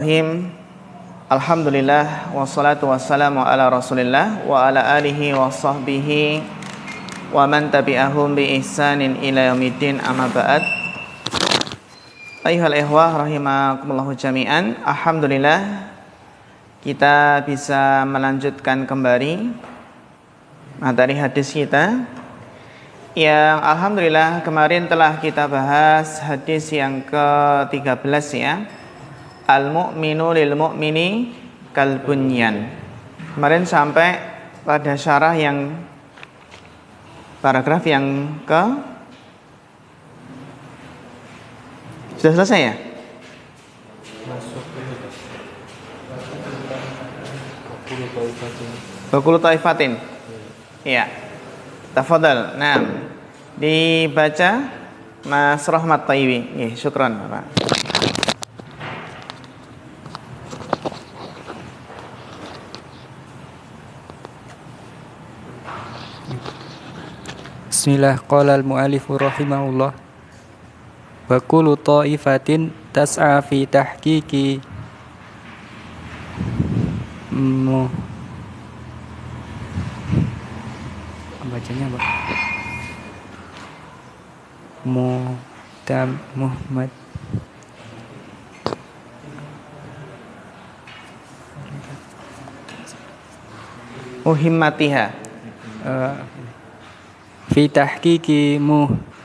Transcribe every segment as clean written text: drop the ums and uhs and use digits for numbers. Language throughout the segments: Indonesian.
Bismillahirrahmanirrahim. Alhamdulillah wassalatu wassalamu ala Rasulillah wa ala alihi wa sahbihi wa man tabi'ahum bi ihsanin ila yaumiddin, amma ba'd. Ayyuhal ikhwah rahimakumullahu jami'an. Alhamdulillah kita bisa melanjutkan kembali materi hadis kita yang alhamdulillah kemarin telah kita bahas hadis yang ke-13 ya. Al-mu'minu lil mu'mini kal bunyan. Kemarin sampai pada syarah yang paragraf yang ke sudah selesai ya? Bakulu taifatin. Iya. Tafadhal. Nah, dibaca Mas Rahmat Tayyibi. Nggih, syukran, Bapak. Bismillah, qala al-mu'allifu rahimahullah wa kullu ta'ifatin tas'a fi tahqiqi bacanya apa? Muhammad Muhimmatiha. Fi tahqiqi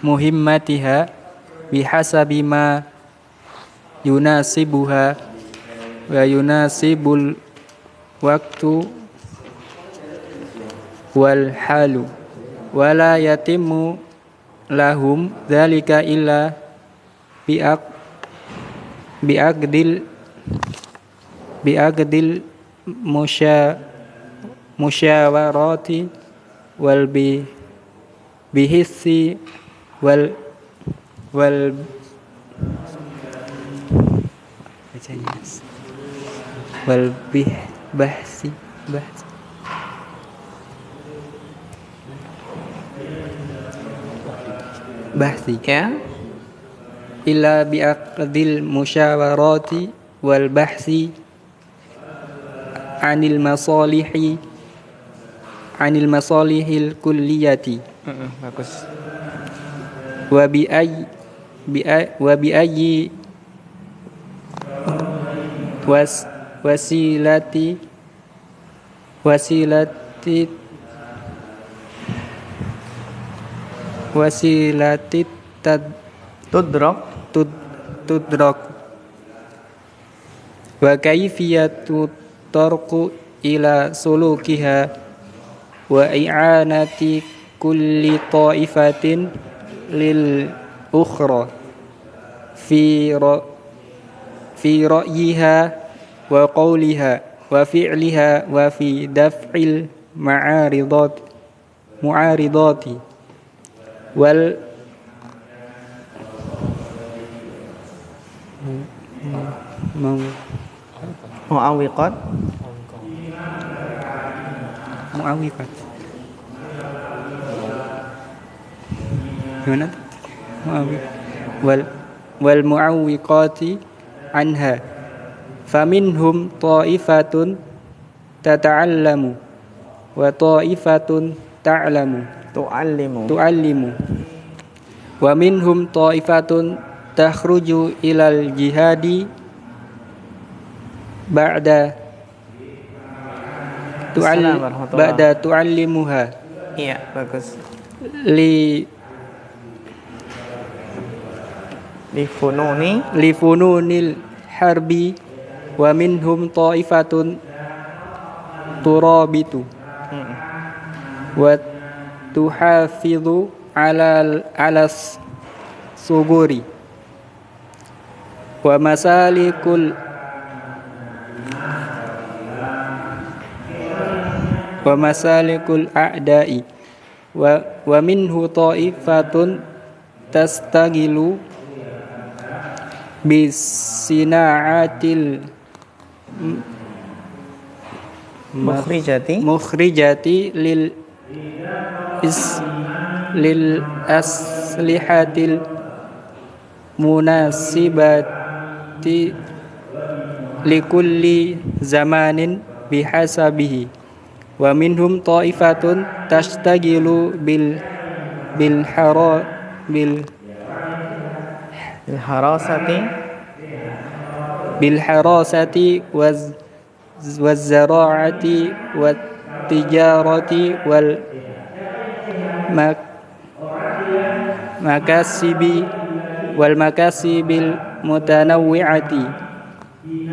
muhimmatiha bihasabi ma yunasibuha wa yunasibul waktu wal halu wala yatimmu lahum dzalika illa biaqdil musyawarati wal bihissi wal bahsi Ya. illa biaqdil musyawarati wal bahsi anil masalihil kulliyati. Bagus. Wa bi ayyi wasilati tudrak wa kayfiyatu tarqu ila sulukiha wa i'anati kulli ta'ifatin lil ukhra fi ra'yiha wa qawliha wa fi'liha wa fi daf'il mu'aridati wal Mu'awiqat. Gimana? Wal mu'awwiqati anha faminhum ta'ifatun tata'allamu wa ta'ifatun tu'allimu wa minhum ta'ifatun takhruju ilal jihadi ba'da tu'allimuha. Iya, bagus. Li fununil harbi wa minhum ta'ifatun turabitu wa tuhafidhu ala suguri wa masalikul a'da'i wa minhu ta'ifatun tastagilu bisina'atil mukhrijati lil aslihatil munasibati likulli zamanin bihasabihi wa minhum ta'ifatun tashtagilu bil hara bil harasati bil harasati waz zara'ati wat tijarati wal makasibil mutanawwi'ati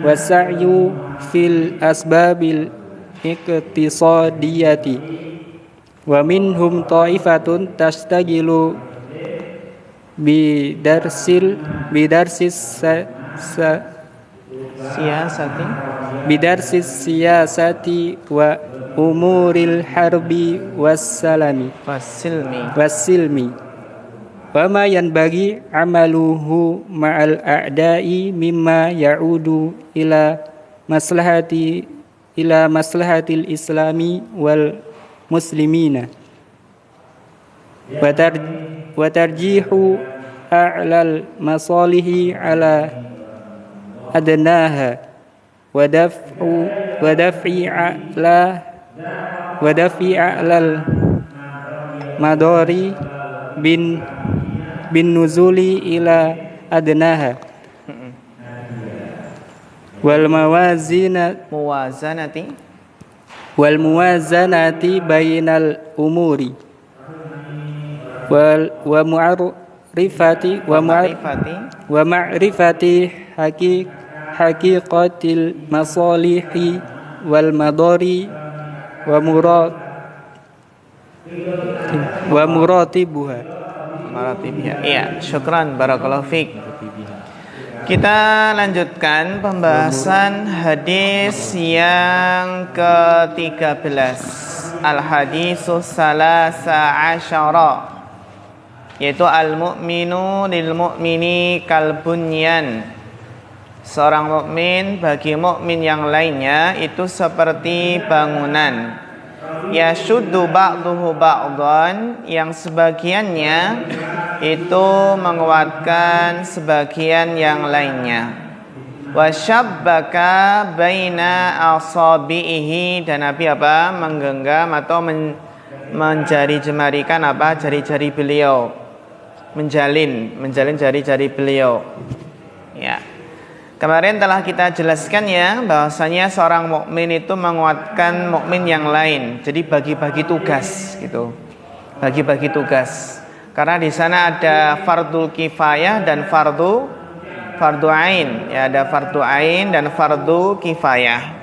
wasa'yu fil asbabil iqtisadiyati wa minhum ta'ifatun tastagilu bidarsis siyasati wa umuril harbi wassilmi wa ma yanbaghi amaluhu ma'al a'da'i mimma ya'udu ila maslahatil islami wal muslimina wa tarjihu a'lal masalihi ala adnaha wa daf'i a'lal madari bin nuzuli ila adnaha wal muwazanati bainal umuri wa ma'rifati haqiqatil masalihi wal madari wa muratibuha. Iya, syukran barakallahu fiik. Kita lanjutkan pembahasan hadis yang ke-13. Al-hadisus salasa asyara, yaitu al-mu'minu lil mu'mini kal bunyan. Seorang mukmin bagi mukmin yang lainnya itu seperti bangunan. Yashuddu ba'duhu ba'dan, yang sebagiannya itu menguatkan sebagian yang lainnya. Wasyabbaka baina asabihi, dan Nabi menggenggam atau menjari-jemarikan jari-jari beliau, menjalin jari-jari beliau. Ya. Kemarin telah kita jelaskan ya bahwasanya seorang mukmin itu menguatkan mukmin yang lain. Jadi bagi-bagi tugas gitu. Bagi-bagi tugas. Karena di sana ada fardul kifayah dan fardu ain. Ya, ada fardu ain dan fardu kifayah.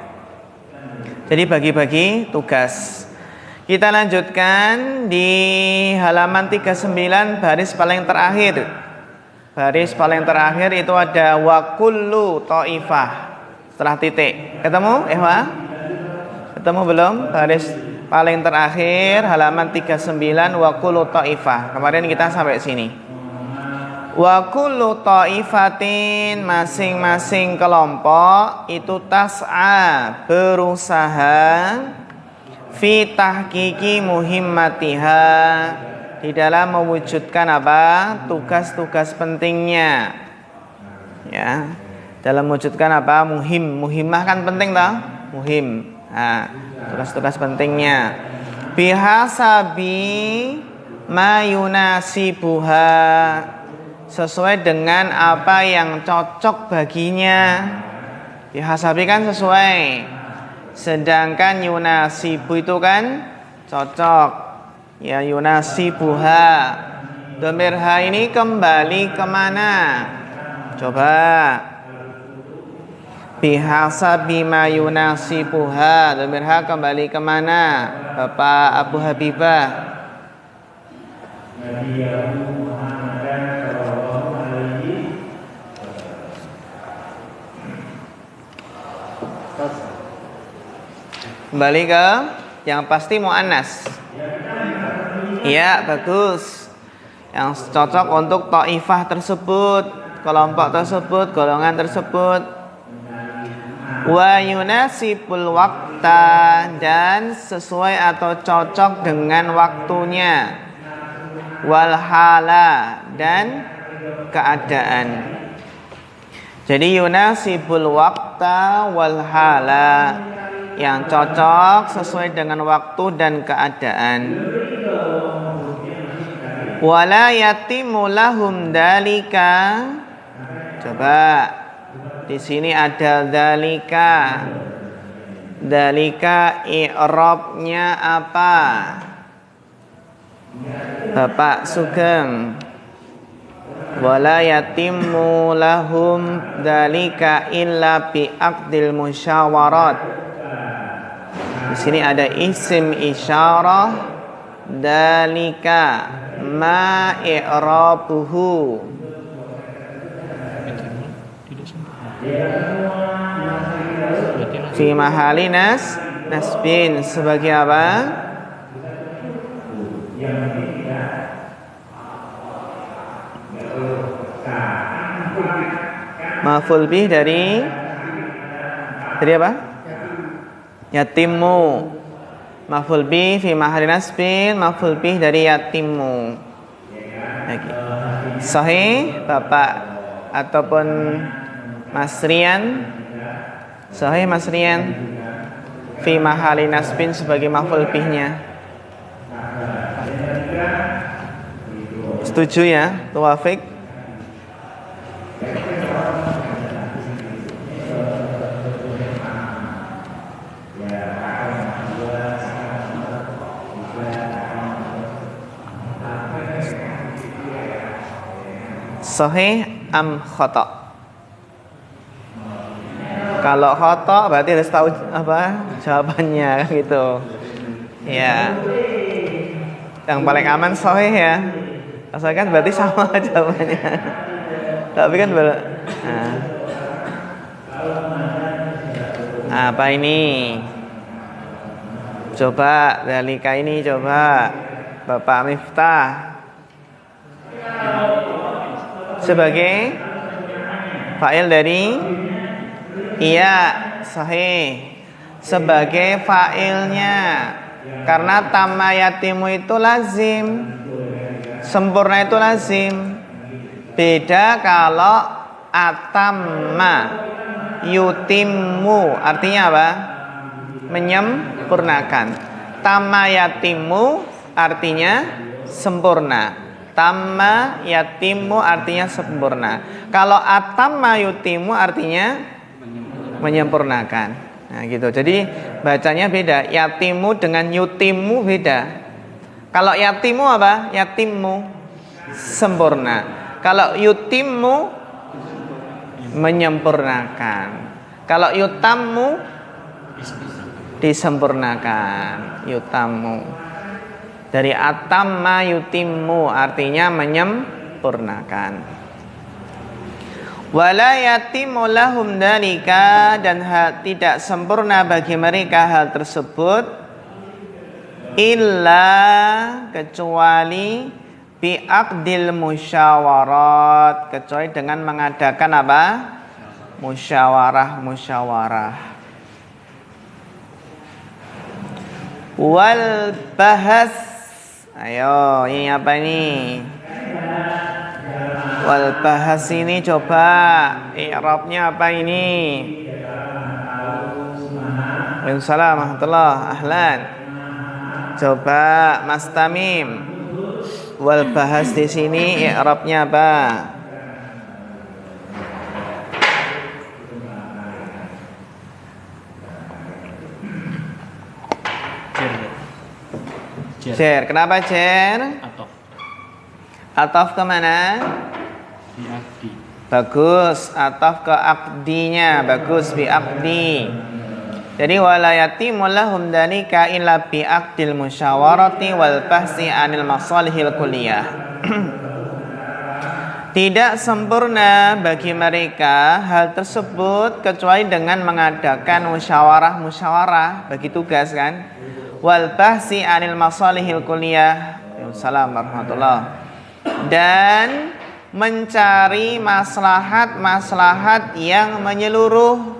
Jadi bagi-bagi tugas. Kita lanjutkan di halaman 39 baris paling terakhir. Baris paling terakhir itu ada wa kullu ta'ifah setelah titik. Ketemu? Ketemu belum? Baris paling terakhir halaman 39 wa kullu ta'ifah. Kemarin kita sampai sini. Wa kullu ta'ifatin, masing-masing kelompok itu tas'a, berusaha fi tahqiqi muhimmatiha, di dalam mewujudkan tugas-tugas pentingnya. Ya, dalam mewujudkan muhimmah kan penting toh? Muhim. Nah, tugas-tugas pentingnya. Bihasabi ma yunasibuha, sesuai dengan apa yang cocok baginya. Bihasabi kan sesuai, sedangkan yunasibu itu kan cocok. Ya, yunasibuha, dhamir ha ini kembali kemana? Coba. Bihasabi ma yunasibuha, dhamir ha kembali kemana? Bapak Abu Habibah. Kembali ke yang pasti muannas. Iya, bagus. Yang cocok untuk ta'ifah tersebut, kelompok tersebut, golongan tersebut. Wa yunasibul waqta, dan sesuai atau cocok dengan waktunya. Wal hala, dan keadaan. Jadi yunasibul waqta wal hala, yang cocok sesuai dengan waktu dan keadaan. Wala yatimu lahum dalika. Coba di sini ada dalika. Dalika i'rabnya apa? Bapak Sugeng. Wala yatimu lahum dalika illa bi aqdil musyawarat. Di sini ada isim isyarah dalika, ma i'rabuhu. Fi mahali nasbin, sebagai apa? Maf'ul bih dari apa? Yatimu. Maf'ul bih fi mahali nasbin, maf'ul bih dari yatimu. Lagi. Sahih Bapak ataupun Mas Rian? Sahih Mas Rian? Fi mahali nasbin sebagai maf'ul bihnya. Setuju ya, Taufik? Sahih am khata'? Kalau khata' berarti harus tahu apa jawabannya gitu. Ya. Yang paling aman sahih ya. Asalkan berarti sama jawabannya. Tapi kan apa ini? Coba dalika ini, coba Bapak Miftah. Sebagai fa'il dari iya, sahih. Sebagai fa'ilnya, karena tamma yatimu itu lazim, sempurna itu lazim. Beda kalau atamma yutimmu, artinya apa? Menyempurnakan. Tamma yatimu artinya sempurna. Tamma yatimu artinya sempurna. Kalau atamma yutimu artinya menyempurnakan. Nah gitu. Jadi bacanya beda. Yatimu dengan yutimu beda. Kalau yatimu apa? Yatimu sempurna. Kalau yutimu menyempurnakan. Kalau yutammu disempurnakan. Yutamu. Dari atamma yutimmu artinya menyempurnakan. Wala yatimu lahum dalika, dan tidak sempurna bagi mereka hal tersebut illa, kecuali bi'aqdil musyawarat, kecuali dengan mengadakan apa? Musyawarah. Wal bahas. Ayo, ini apa ini? Wal bahas ini coba i'rabnya apa ini? Waalaikumsalam warahmatullahi. Ahlan. Coba Mas Tamim. Wal bahas di sini i'rabnya apa? Jer. Kenapa Jer? Ataf kemana? Bi akdi. Bagus. Ataf ke akdinya. Bagus, bi akdi. Jadi wala yatimu lahum dalika illa bi aqdil musyawarati wal bahsi anil masalihil kulliyah. Tidak sempurna bagi mereka hal tersebut kecuali dengan mengadakan musyawarah, bagi tugas kan. Wal bahsi anil masalihil kulliyah. Waalaikumsalam warahmatullahi. Dan mencari maslahat yang menyeluruh.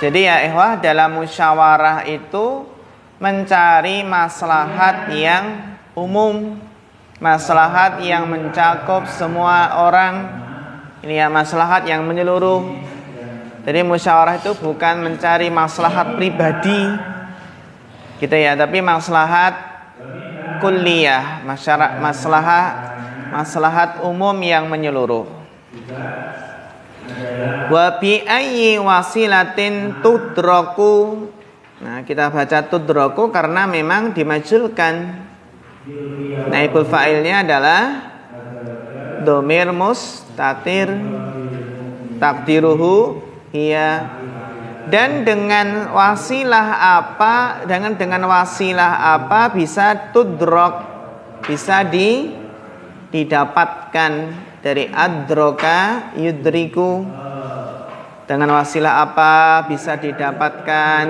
Jadi ya ikhwah, dalam musyawarah itu mencari maslahat yang umum, maslahat yang mencakup semua orang, Ini ya maslahat yang menyeluruh. Jadi musyawarah itu bukan mencari maslahat pribadi gitu ya, tapi maslahat kulliyah, maslahat umum yang menyeluruh. Wa bi ayyi wasilatin tudraku. Nah, kita baca tudraku karena memang dimajulkan. Naibul fa'ilnya adalah dhamir mustatir takdiruhu hiya. Dan dengan wasilah apa bisa tudrok, bisa didapatkan dari adroka yudriku. Dengan wasilah apa bisa didapatkan,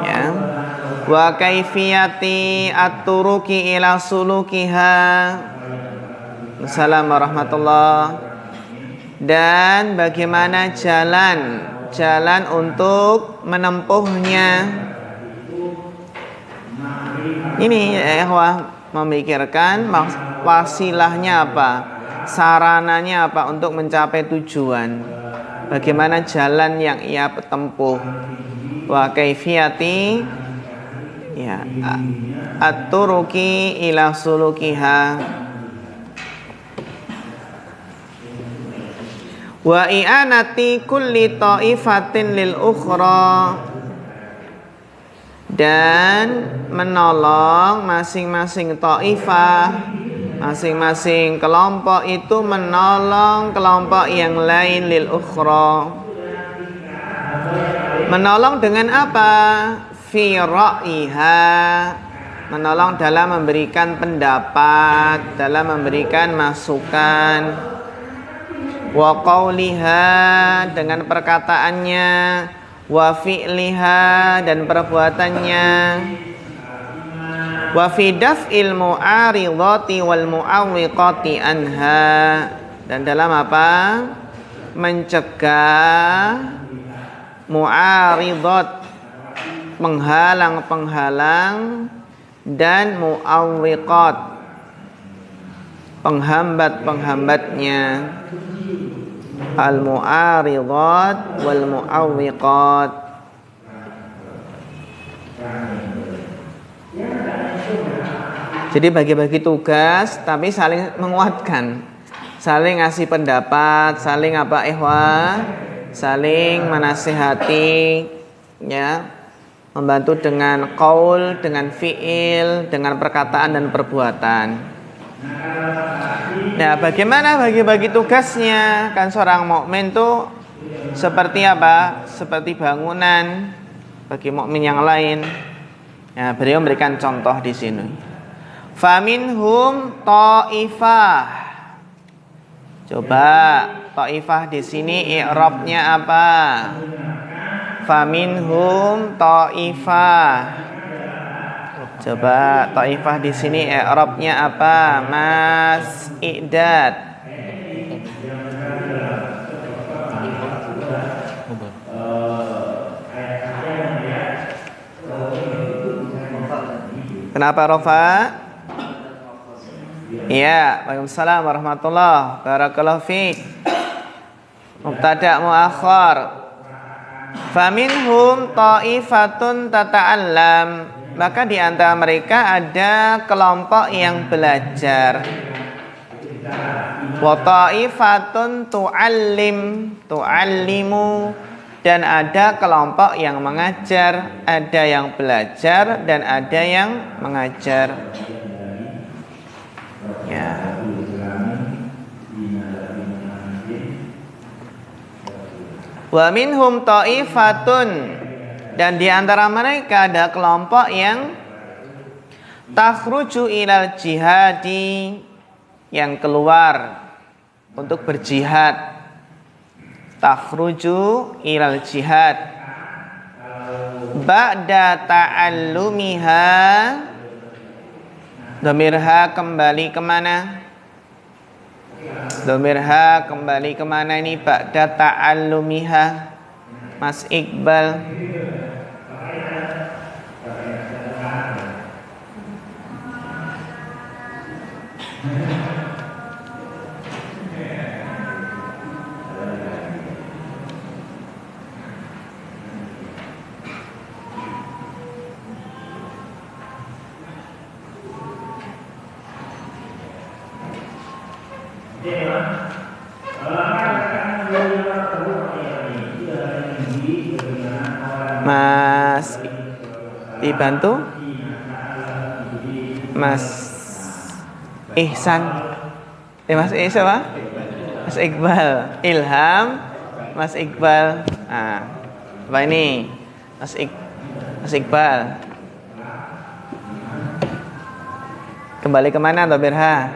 ya. Wa kaifiyati at-turuki ila sulukiha. Assalamualaikum warahmatullahi. Dan bagaimana jalan untuk menempuhnya. Ini ya, memikirkan wasilahnya apa, sarananya apa untuk mencapai tujuan. Bagaimana jalan yang ia tempuh. Wa kaifiyati ya at-turuki ila sulukiha. Wa i'anati kulli ta'ifatin lil ukhra. Dan menolong masing-masing ta'ifah, masing-masing kelompok itu menolong kelompok yang lain lil ukhra. Menolong dengan apa? Fi ra'iha. Menolong dalam memberikan pendapat, dalam memberikan masukan. Wa qawliha, dengan perkataannya. Wa fi'liha, dan perbuatannya. Wa fi daf'il mu'aridati wal mu'awwiqati anha, dan dalam apa? Mencegah mu'aridat, penghalang-penghalang, dan mu'awwiqat, penghambat-penghambatnya. Al-mu'aridat wal mu'awwiqat. Jadi bagi-bagi tugas tapi saling menguatkan, saling ngasih pendapat, saling apa saling menasihati, ya, membantu dengan qaul, dengan fi'il, dengan perkataan dan perbuatan. Nah, bagaimana bagi-bagi tugasnya? Kan seorang mukmin tuh seperti apa? Seperti bangunan bagi mukmin yang lain. Nah, beliau memberikan contoh di sini. Faminhum ta'ifah. Coba ta'ifah di sini i'rabnya apa? Faminhum ta'ifah. Coba ta'ifah di sini i'rabnya apa? Mas I'dad. Kenapa Rafa? Iya, waalaikumsalam warahmatullahi barakallahu fiik. Mubtada muakhar. Faminhum ta'ifatun tata'allam. Maka di antara mereka ada kelompok yang belajar. Wa ta'ifatun tu'allimu, dan ada kelompok yang mengajar, ada yang belajar dan ada yang mengajar. Ya. Wa minhum ta'ifatun, dan di antara mereka ada kelompok yang takhruju ilal jihadi, yang keluar untuk berjihad. Takhruju ilal jihad ba'da ta'allumiha. Dhamirha kembali kemana? Dhamirha kembali kemana ini? Ba'da ta'allumiha, Mas Iqbal. Mas dibantu Mas Ihsan. Mas siapa? Mas Iqbal. Ilham Mas Iqbal. Nah, apa ini? Mas Iqbal. Kembali kemana Toh Birha?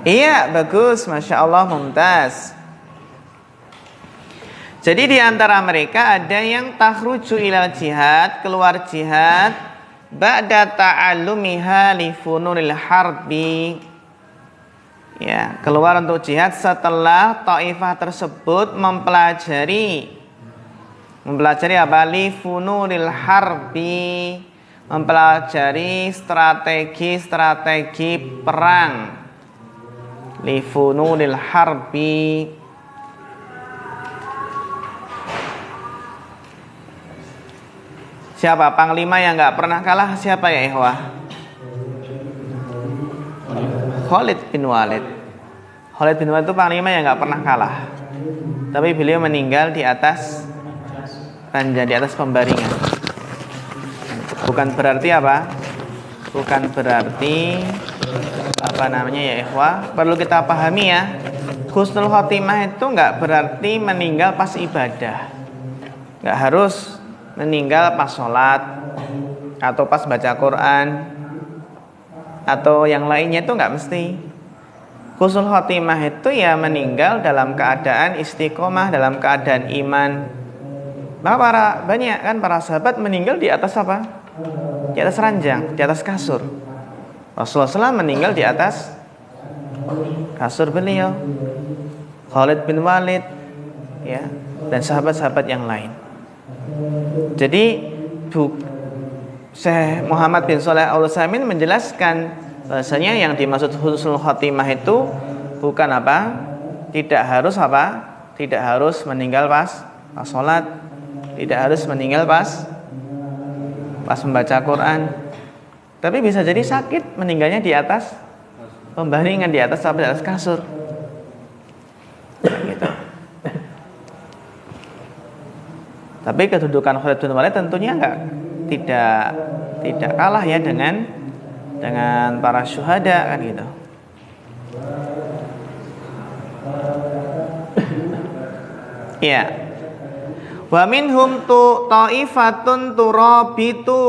Iya, bagus, Masya Allah, mumtaz. Jadi di antara mereka ada yang takhruju ilal jihad, keluar jihad, ba'da ta'allumiha li fununil harbi. Ya, keluar untuk jihad setelah taifah tersebut mempelajari apa? Li fununil harbi, mempelajari strategi perang. Li fununil harbi. Siapa panglima yang nggak pernah kalah? Siapa ya ikhwah? Khalid bin Walid. Khalid bin Walid itu panglima yang nggak pernah kalah. Tapi beliau meninggal di atas ranjang, di atas pembaringan. Bukan berarti apa? Bukan berarti apa namanya ya ikhwah? Perlu kita pahami ya. Husnul khotimah itu nggak berarti meninggal pas ibadah. Nggak harus meninggal pas sholat atau pas baca Quran atau yang lainnya, itu nggak mesti. Husnul khotimah itu ya meninggal dalam keadaan istiqomah, dalam keadaan iman. Maka banyak kan para sahabat meninggal di atas apa? Di atas ranjang, di atas kasur. Rasulullah SAW meninggal di atas kasur beliau. Khalid bin Walid, ya, dan sahabat-sahabat yang lain. Jadi Syekh Muhammad bin Shalih Al-Utsaimin menjelaskan bahasanya yang dimaksud husnul khotimah itu bukan apa? Tidak harus apa? Tidak harus meninggal pas sholat, tidak harus meninggal pas membaca Quran. Tapi bisa jadi sakit meninggalnya di atas pembaringan, di atas kasur. Gitu. Tapi kedudukan Khalid bin Walid tentunya tidak kalah ya dengan para syuhada kan gitu. Ya. Wa minhum ta'ifatun turabitu.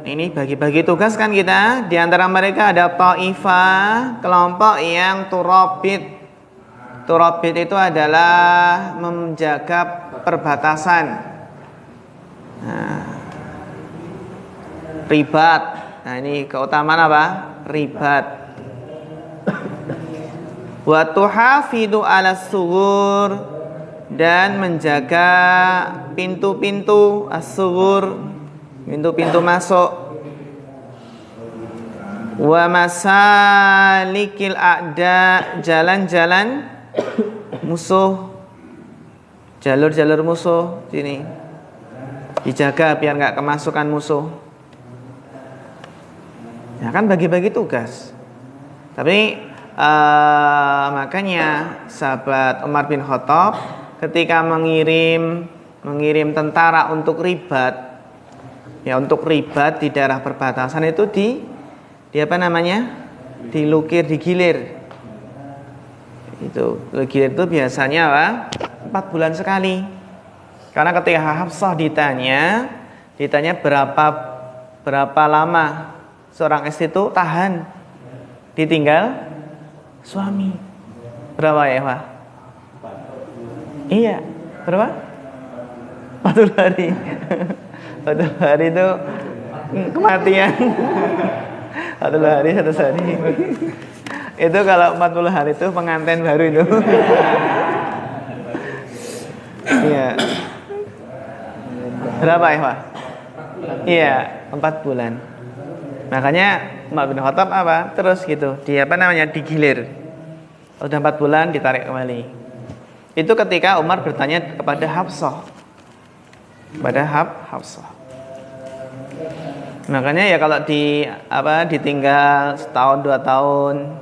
Ini bagi-bagi tugas kan kita. Di antara mereka ada ta'ifah, kelompok yang turabit. Turabit itu adalah menjaga perbatasan. Nah, ribat. Nah, ini keutamaan apa? Ribat. Wa tuhafidu 'ala sughur, dan menjaga pintu-pintu as-sughur, pintu-pintu masuk. Wa masalikil a'da, jalan-jalan musuh, jalur-jalur musuh sini dijaga biar nggak kemasukan musuh. Ya kan bagi-bagi tugas. Tapi makanya sahabat Umar bin Khattab ketika mengirim tentara untuk ribat, ya untuk ribat di daerah perbatasan itu di apa namanya? Dilukir, digilir. Itu gilir itu biasanya apa? 4 bulan sekali. Karena ketika Hafsah ditanya berapa lama seorang istri itu tahan ditinggal suami. Berapa ya, Pak? Iya, berapa? 40 hari. 40 hari itu kematian. 40 hari, 1 hari. Itu kalau 40 hari itu pengantin baru itu. Iya. Berapa ya, Pak? Iya, 4 bulan. Makanya Umar bin Khattab apa? Terus gitu. Dia apa namanya? Digilir. Udah 4 bulan ditarik kembali. Itu ketika Umar bertanya kepada Hafsah. Hafsah. Makanya ya kalau ditinggal setahun 2 tahun,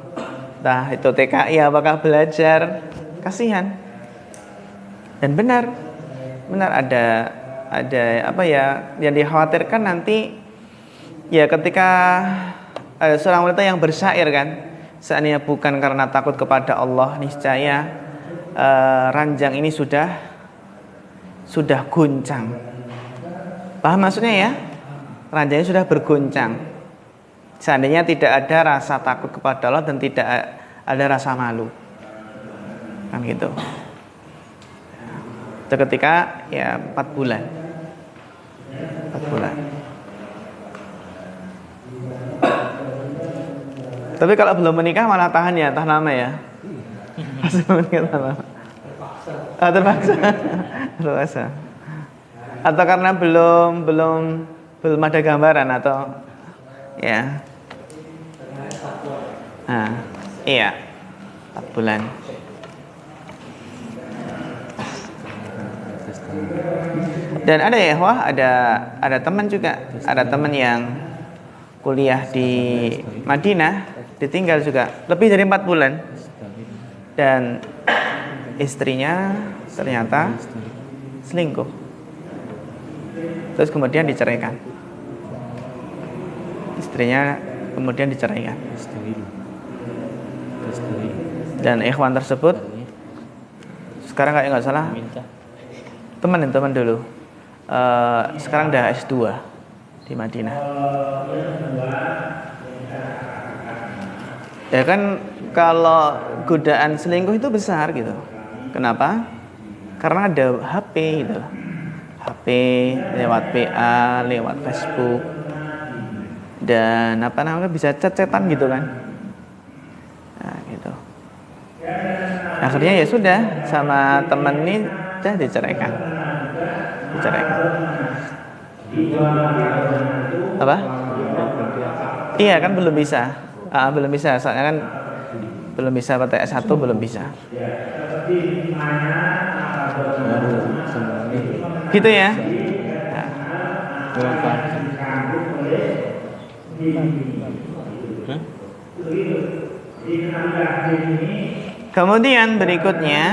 nah itu TKI apakah belajar? Kasihan. Dan benar ada ada apa ya, yang dikhawatirkan nanti ya ketika seorang wanita yang bersyair kan, seandainya bukan karena takut kepada Allah, niscaya ranjang ini sudah guncang. Paham maksudnya ya? Ranjangnya sudah berguncang. Seandainya tidak ada rasa takut kepada Allah dan tidak ada rasa malu, kan gitu. Itu ketika ya 4 bulan. 4 bulan. Tapi kalau belum menikah malah tahan ya, tahan lama ya. Belum menikah tahan lama. Terpaksa. Terpaksa. Atau karena belum ada gambaran atau ya. Nah, iya. 4 bulan. Dan ada ya, wah ada teman juga, ada teman yang kuliah di Madinah, ditinggal juga lebih dari 4 bulan, dan istrinya ternyata selingkuh, terus kemudian diceraikan. Istrinya kemudian diceraikan, dan ikhwan tersebut sekarang kayak nggak salah teman dulu, sekarang udah S2 di Madinah. Ya kan, kalau godaan selingkuh itu besar gitu. Kenapa? Karena ada HP gitu. HP lewat PA, lewat Facebook, dan apa namanya, bisa chat-chatan gitu kan. Nah, gitu. Akhirnya ya sudah, sama temen ini udah diceraikan. Apa? Iya kan belum bisa. Belum bisa, soalnya kan belum bisa, pada S1 belum bisa. Gitu ya. Kemudian berikutnya,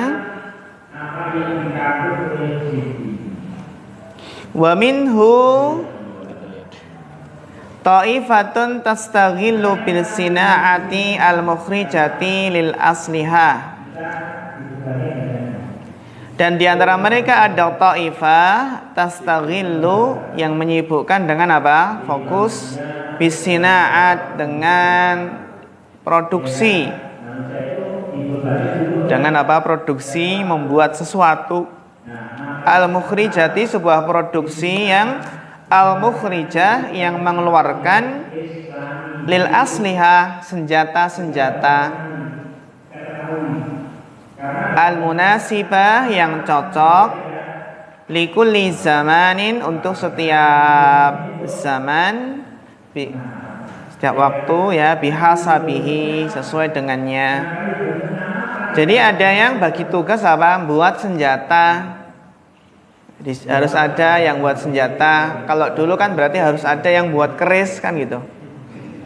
wa minhu ta'ifatun tastaghillu bil sina'ati al-mukhrijati lil asliha. Dan di antara mereka ada ta'ifah tastaghillu, yang menyibukkan dengan apa? Fokus bis sina'at, dengan produksi. Dengan apa? Produksi, membuat sesuatu. Al-mukhrijati, sebuah produksi yang al-mukhrijah, yang mengeluarkan lil asliha, senjata-senjata, al-munasibah, yang cocok, likulli zamanin, untuk setiap zaman, setiap waktu ya, bihasabihi, sesuai dengannya. Jadi ada yang bagi tugas apa? Buat senjata. Jadi harus ada yang buat senjata. Kalau dulu kan berarti harus ada yang buat keris kan gitu.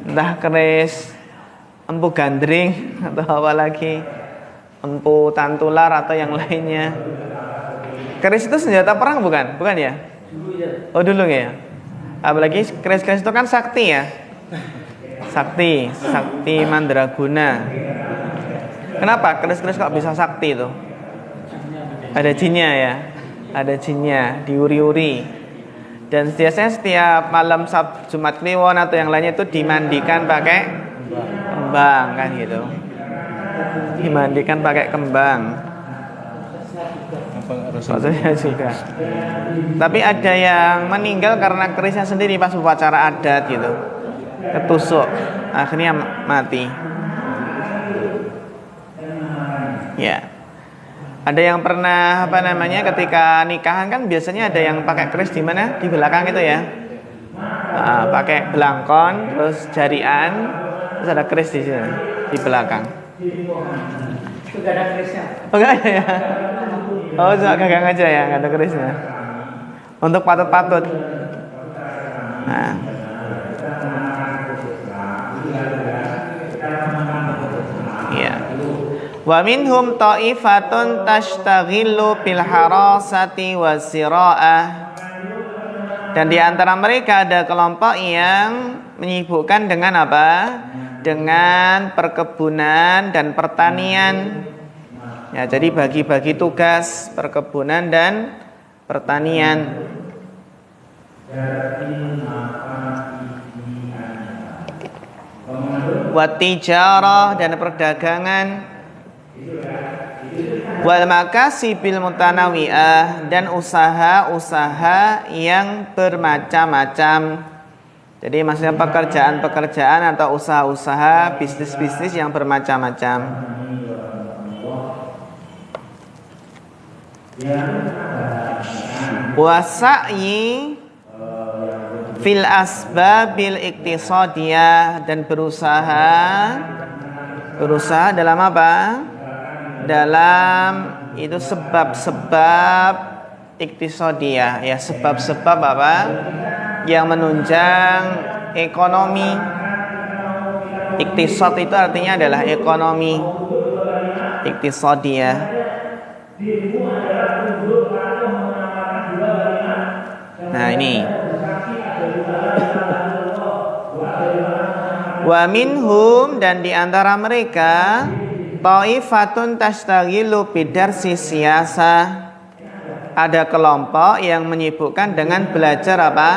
Entah keris empu gandring atau apa lagi, empu tantular atau yang lainnya. Keris itu senjata perang bukan? Bukan ya? Oh dulu ya. Apalagi keris-keris itu kan sakti ya. Sakti mandraguna. Kenapa keris-keris kok bisa sakti itu? Ada jinnya ya. Ada jinnya, diuri-uri. Dan biasanya setiap malam Jumat Kliwon atau yang lainnya itu dimandikan pakai kembang kan gitu. Dimandikan pakai kembang. Maksudnya juga. Tapi ada yang meninggal karena kerisnya sendiri pas upacara adat gitu. Ketusuk, akhirnya mati. Ya. Ada yang pernah ketika nikahan kan biasanya ada yang pakai keris di mana? Di belakang itu ya. Pakai belangkon, terus jarian, terus ada keris di sini di belakang. Enggak ada kerisnya. Oh, enggak ada ya. Oh, cuma gagang aja ya, enggak ada kerisnya. Untuk patut-patut. Nah. Iya. Wa minhum ta'ifatun tashtaghilu bil harasati wasira'ah. Dan di antara mereka ada kelompok yang menyibukkan dengan apa? Dengan perkebunan dan pertanian. Ya, jadi bagi-bagi tugas perkebunan dan pertanian. Watijarah dan perdagangan. Wal makasibil mutanawi'ah dan usaha-usaha yang bermacam-macam. Jadi maksudnya pekerjaan-pekerjaan atau usaha-usaha, bisnis-bisnis yang bermacam-macam. Wasa'i fil asbabil iktisadiyah dan berusaha dalam apa? Dalam itu sebab-sebab iktisadiyah, ya, sebab-sebab apa yang menunjang ekonomi. Iktisad itu artinya adalah ekonomi. Iktisadiyah. Nah, ini wa minhum dan di antara mereka Ta'ifatun tashtaghilu bidarsi siyasah. Ada kelompok yang menyibukkan dengan belajar apa?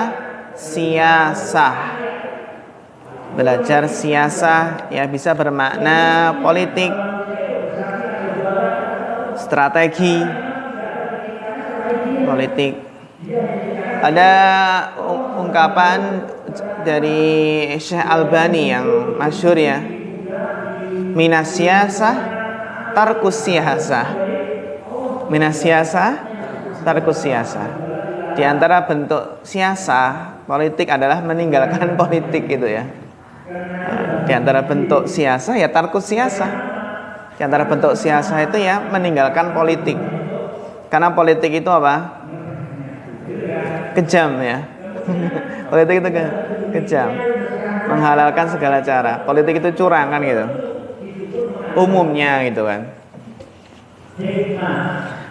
Siyasah. Belajar siyasah, ya, bisa bermakna politik, strategi politik. Ada ungkapan dari Syekh Albani yang masyhur, ya. Minas siyasah tarkus siyasah. Minas siyasah tarkus siyasah. Di antara bentuk siyasah politik adalah meninggalkan politik, gitu, ya. Di antara bentuk siyasah ya tarkus siyasah. Di antara bentuk siyasah itu ya meninggalkan politik. Karena politik itu apa? Kejam, ya. Politik itu kejam. Menghalalkan segala cara. Politik itu curang, kan, gitu. Umumnya, gitu, kan.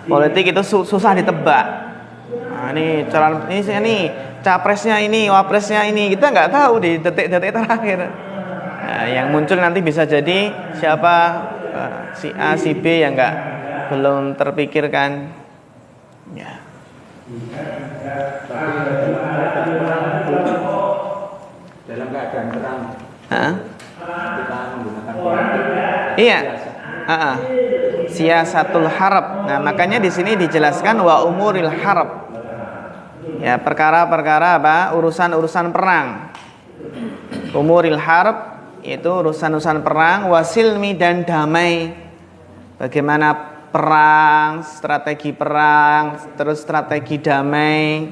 Politik itu susah ditebak. Nah, ini calon ini capresnya ini, wapresnya ini, kita nggak tahu di detik-detik terakhir. Nah, yang muncul nanti bisa jadi siapa, si A, si B yang belum terpikirkan. Ya. Dalam keadaan terang, kita menggunakan politik. Iya. Siyasatul harb. Nah, makanya di sini dijelaskan wa umuril harb. Ya, perkara-perkara apa? Urusan-urusan perang. Umuril harb itu urusan-urusan perang, wasilmi dan damai. Bagaimana perang, strategi perang, terus strategi damai.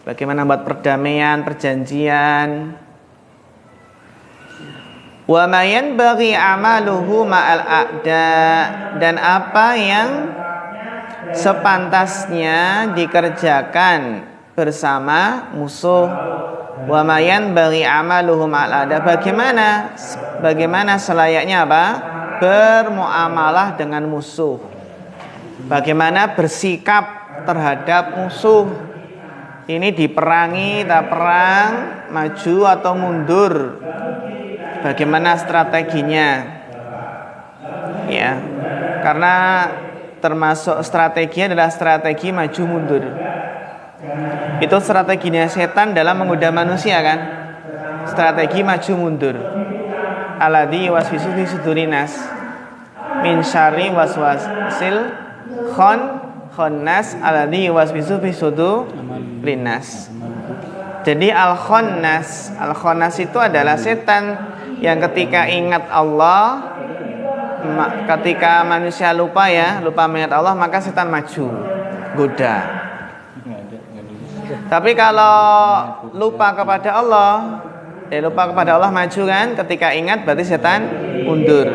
Bagaimana buat perdamaian, perjanjian. Wa ma yanbaghi amaluhu ma'al a'da, dan apa yang sepantasnya dikerjakan bersama musuh. Wa ma yanbaghi amaluhu ma'al a'da, bagaimana selayaknya apa? Bermuamalah dengan musuh. Bagaimana bersikap terhadap musuh. Ini diperangi, tak perang, maju atau mundur. Bagaimana strateginya? Ya, karena termasuk strategi adalah strategi maju mundur. Itu strateginya setan dalam menggoda manusia, kan? Strategi maju mundur. Alladzi waswisu fi sudurinas min syarri waswasil khannas alladzi waswisu fi sudurinas. Jadi al-khannas itu adalah setan yang ketika ingat Allah, ketika manusia lupa mengingat Allah, maka setan maju, goda. Tapi kalau lupa kepada Allah, maju, kan? Ketika ingat berarti setan mundur,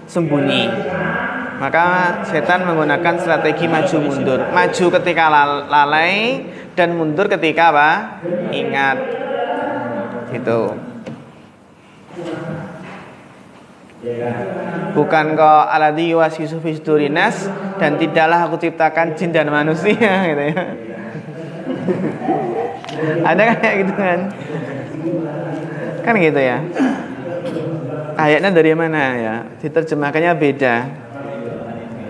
sembunyi. Maka setan menggunakan strategi maju mundur. Maju ketika lalai dan mundur ketika apa? Ingat. Gitu. Bukan kok alladzi yuwaswisu fi sudurinas, dan tidaklah aku ciptakan jin dan manusia, gitu, ya. Ada kan kayak gitu kan? Kan gitu ya. Ayatnya dari mana ya? Diterjemahkannya beda.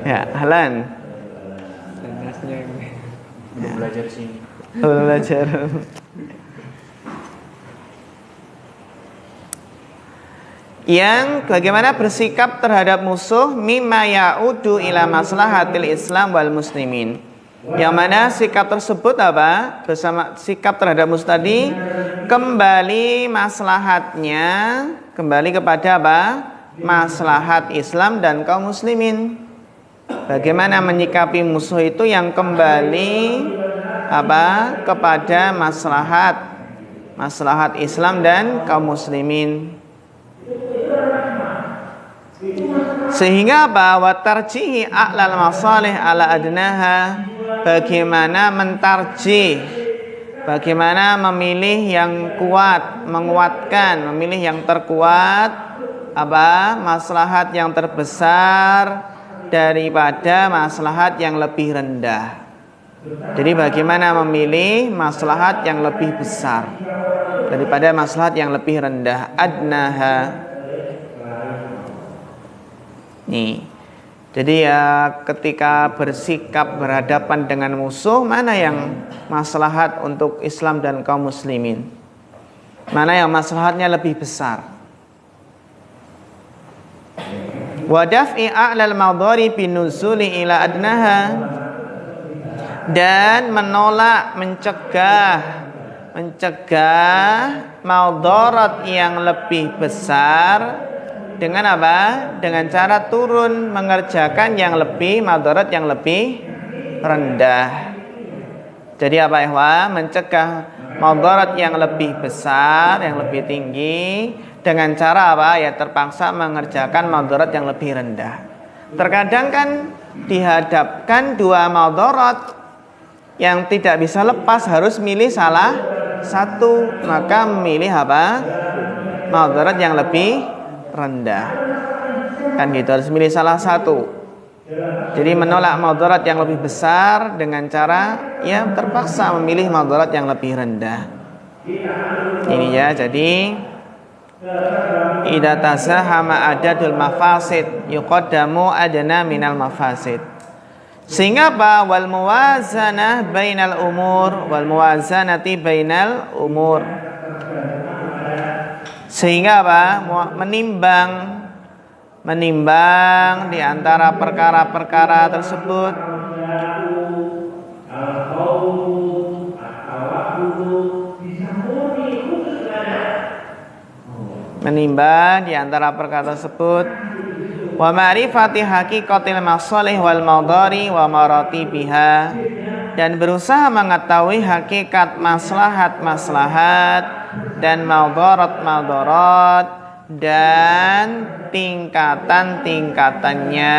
Ya, Halan. Belum belajar sini. Belajar. Yang bagaimana bersikap terhadap musuh mimma ya'udu ila maslahatil Islam wal muslimin. Yang mana sikap tersebut apa? Bersama sikap terhadap musuh tadi kembali maslahatnya kembali kepada apa? Maslahat Islam dan kaum muslimin. Bagaimana menyikapi musuh itu yang kembali apa? Kepada maslahat Islam dan kaum muslimin. Sehingga apa? Wa tarjihi a'lal masalih ala adnaha. Bagaimana mentarjih, bagaimana memilih yang kuat, menguatkan, memilih yang terkuat apa? Maslahat yang terbesar daripada maslahat yang lebih rendah. Jadi bagaimana memilih maslahat yang lebih besar daripada maslahat yang lebih rendah. Adnaha. Nih. Jadi ya ketika bersikap berhadapan dengan musuh, mana yang maslahat untuk Islam dan kaum muslimin? Mana yang maslahatnya lebih besar? Wa daf'i a'lal madhari binuzuli ila adnaha. Dan menolak, mencegah madarat yang lebih besar dengan apa? Dengan cara turun mengerjakan yang lebih madarat yang lebih rendah. Jadi apa ya? Mencegah madarat yang lebih besar, yang lebih tinggi dengan cara apa? Ya terpaksa mengerjakan madarat yang lebih rendah. Terkadang kan dihadapkan dua madarat yang tidak bisa lepas, harus milih salah satu, maka memilih apa? Madarat yang lebih rendah. Kan gitu, harus milih salah satu. Jadi menolak madarat yang lebih besar dengan cara ya terpaksa memilih madarat yang lebih rendah. Ini ya, jadi idza tasahama adadul mafasid yuqaddamu adna minal mafasid. Sehingga apa? Wal muwazanah bainal umur wal muwazanati bainal umur. Sehingga apa? Menimbang di antara perkara-perkara tersebut. Menimbang di antara perkara tersebut. Wa ma'rifati haqiqatil masalih wal madari wa maratibiha. Dan berusaha mengetahui hakikat maslahat dan madarat dan tingkatan-tingkatannya.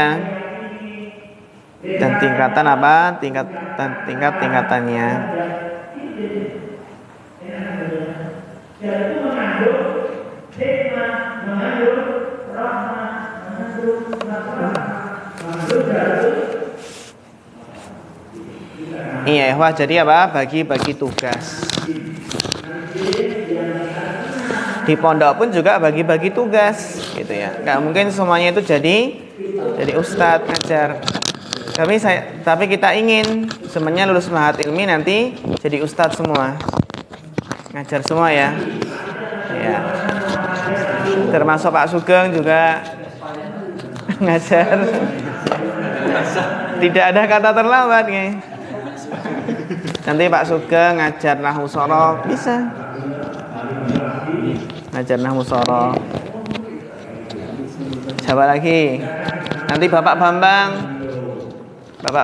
Dan tingkatan apa? Tingkat-tingkatannya. Iya, wah jadi apa? Bagi-bagi tugas. Di pondok pun juga bagi-bagi tugas, gitu ya. Nggak mungkin semuanya itu jadi ustadz ngajar. Tapi kita ingin semuanya lulus Mahat Ilmi nanti jadi ustadz semua, ngajar semua ya. Ya. Termasuk Pak Sugeng juga ngajar. Tidak ada kata terlambat nih. Nanti Pak Sugeng ngajar nahwu shoroh bisa. Ngajar nahwu shoroh. Siapa lagi? Nanti Bapak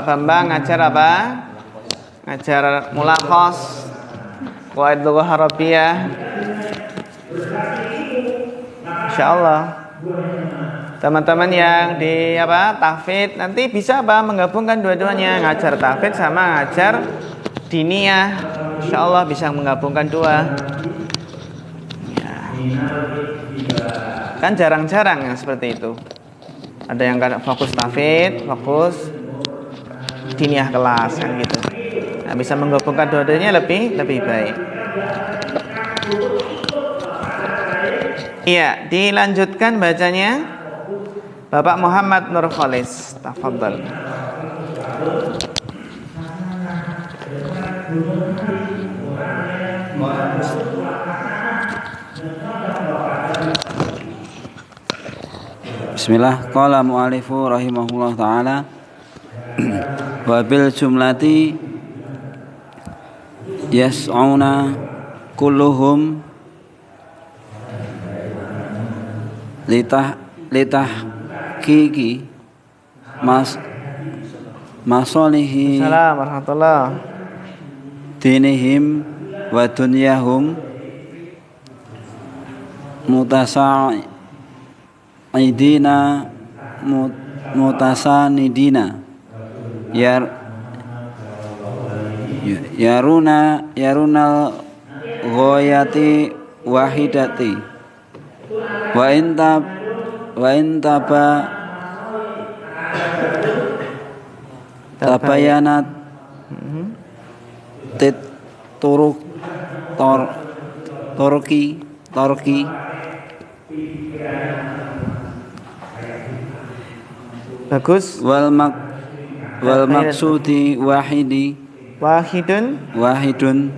Bambang ngajar apa? Ngajar mulakhos, qawaid lughah Arabiyah. Insyaallah. Teman-teman yang di tahfidz nanti bisa menggabungkan dua-duanya, ngajar tahfidz sama ngajar diniyah. Insyaallah bisa menggabungkan dua. Ya. Kan jarang-jarang yang seperti itu. Ada yang fokus tahfidz, fokus diniyah kelas kan gitu. Nah, bisa menggabungkan dua-duanya lebih baik. Iya, dilanjutkan bacanya Bapak Muhammad Nur Khalis. Tafadhal. Bismillah, qala mu'alifu rahimahullah ta'ala wa bil jumlati yas'auna kulluhum litah kiki masalihi Assalamualaikum warahmatullahi dinihim wa dunyahum mutasanidina yarunal ghoyati wahidati wa intaba tabayanat tit torki bagus. wal maksudi wahidun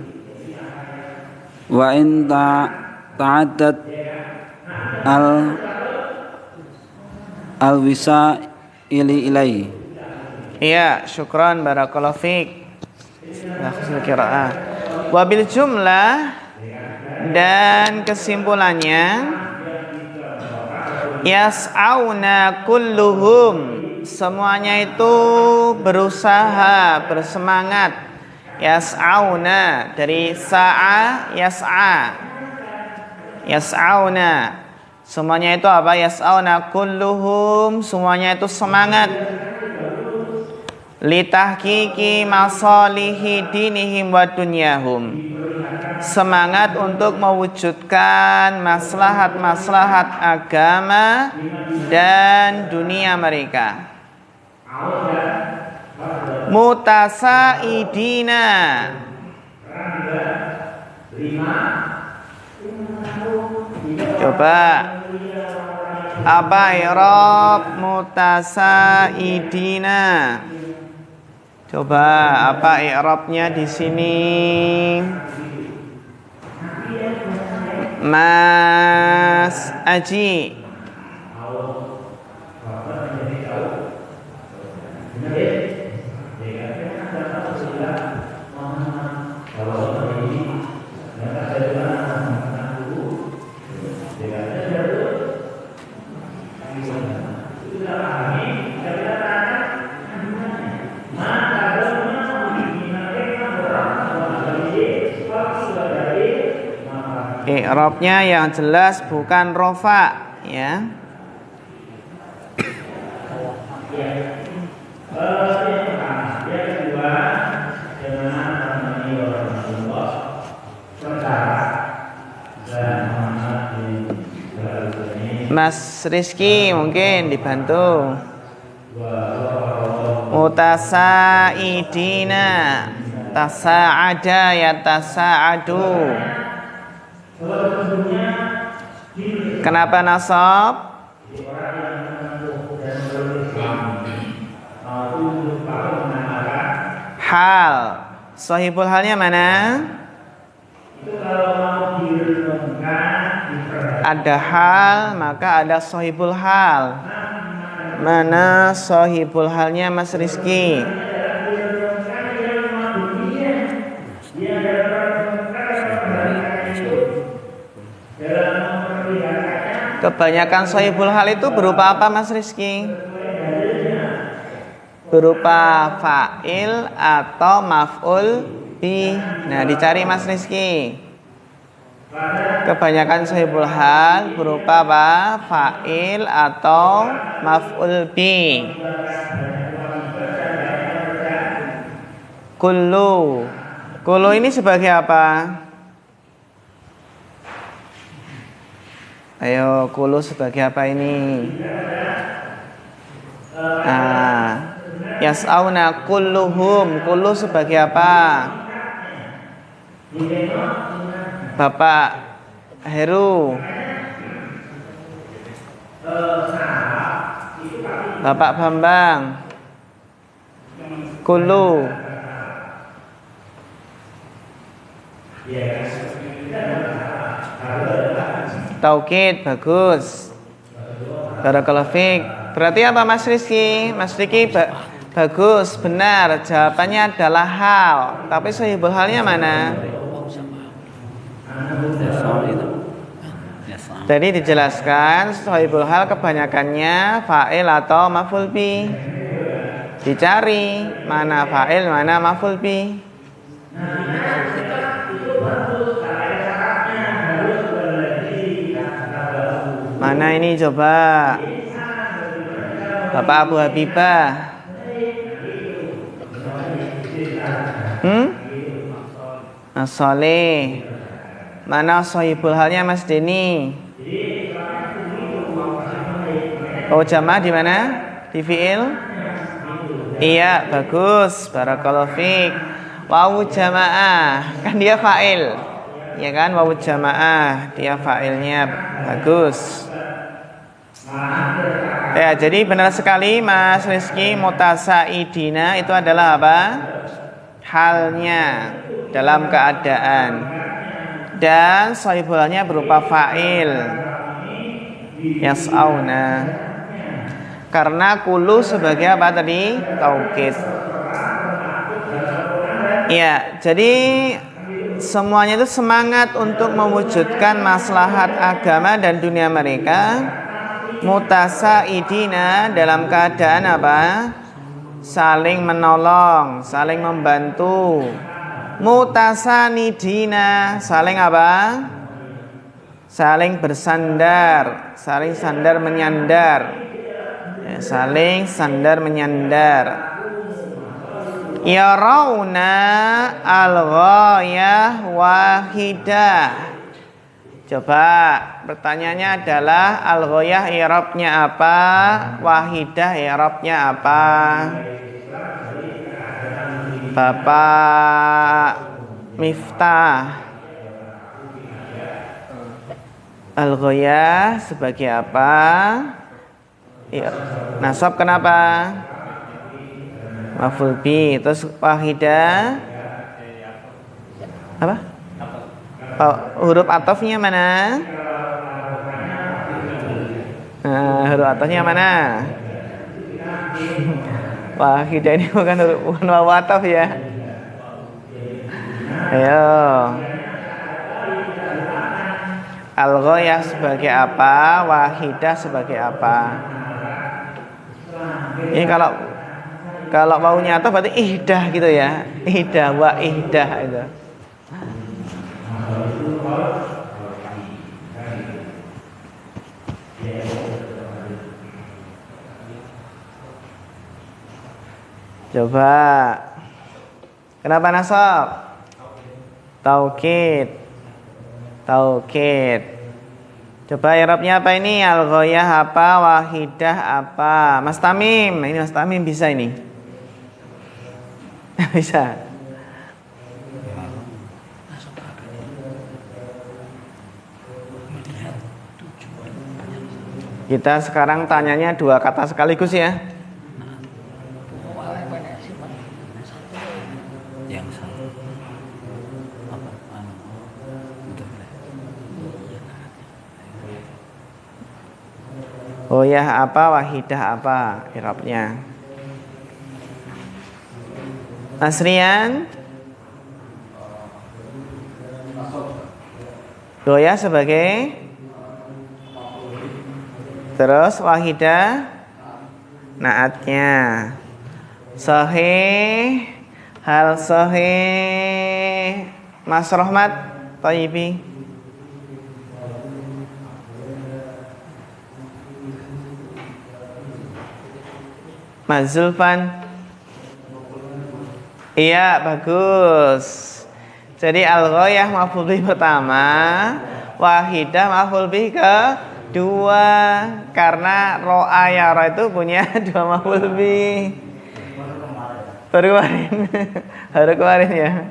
wa in ta'addad al wisa ilai. Iya, syukran barakallahu fiik. Khusus qiraah. Wabil jumlah, dan kesimpulannya yas'auna kulluhum, semuanya itu berusaha, bersemangat. Yas'auna dari sa'a yas'auna, semuanya itu apa? Yas'auna kulluhum, semuanya itu semangat. Litahqiqi masalihi dinihim wa dunyahum, semangat untuk mewujudkan maslahat-maslahat agama dan dunia mereka. Mutasaidina, coba apa i'rab mutasaidina? Coba apa i'rabnya di sini? Mas Aji. I'rabnya yang jelas bukan rofa, ya. Mas Rizky mungkin dibantu. Mutasaidina, tasa'ada ya tasa'adu. Kenapa nasab? Hal. Sahibul halnya mana? Ada hal, maka ada sahibul hal. Mana sahibul halnya Mas Rizky? Kebanyakan sahibul hal itu berupa apa Mas Rizky? Berupa fa'il atau maf'ul bih. Nah, dicari Mas Rizky. Kebanyakan sahibul hal berupa apa? Fa'il atau maf'ul bih. Kullu. Kullu ini sebagai apa? Ayo, kullu sebagai apa ini? Yas'auna kulluhum. Kullu sebagai apa? Bapak Heru. Bapak Bambang. Kullu. Taukid, bagus. Barakallahu fiik. Berarti apa Mas Rizky? Mas Rizky bagus, benar. Jawabannya adalah hal. Tapi sahihul halnya mana? Jadi dijelaskan sahihul hal kebanyakannya fa'il atau maf'ul bi. Dicari mana fa'il, mana maf'ul bi. Mana ini coba? Bapak Abu Habibah. As-Soleh. Mana sahihul halnya Mas Deni? Oh, jamaah di mana? Di fi'il? Iya, bagus. Barakallahu fiik. Wawu jamaah. Kan dia fa'il. Ya kan, wawu jamaah. Dia fa'ilnya. Bagus. Ya, jadi benar sekali Mas Rizky, mutasaidina itu adalah apa? Halnya, dalam keadaan. Dan sahibulnya berupa fa'il. Yas'auna. Karena kulu sebagai apa tadi? Taukid. Ya, jadi semuanya itu semangat untuk mewujudkan maslahat agama dan dunia mereka. Mutasaidina dalam keadaan apa? Saling menolong, saling membantu. Mutasanidina, saling apa? Saling bersandar, saling sandar menyandar. Ya, saling sandar menyandar. Yarawna al-ghayah wahidah. Coba pertanyaannya adalah al-ghayah i'rabnya apa? Wahidah i'rabnya apa? Bapak Miftah. Al-ghayah sebagai apa? Ya. Nasab kenapa? Maf'ul bi. Terus wahidah apa? Oh, huruf atofnya mana? Huruf atofnya mana? Wahidah ini bukan wawu atof ya. Ayo. Al-ghayah sebagai apa? Wahidah sebagai apa? Ini kalau wawunya atof berarti ihdah gitu ya. Ihdah wa ihdah itu. Coba. Kenapa nasab? Taukid. Taukid. Coba i'rabnya apa ini? Al-ghayah apa? Wahidah apa? Mas Tamim. Ini Mas Tamim bisa ini. Bisa. Kita sekarang tanyanya dua kata sekaligus ya. Ghayah apa? Wahidah apa? I'rabnya. Mas Rian. Ghayah sebagai, terus wahidah naatnya. Sahih, hal sahih. Mas Rahmat Thayyibi. Mas Zulfan. Iya, bagus. Jadi al-ghayah maf'ul bih pertama, wahidah maf'ul bih kedua. Karena ro'a yara itu punya dua maf'ul bih. Baru kemarin. Baru kemarin ya.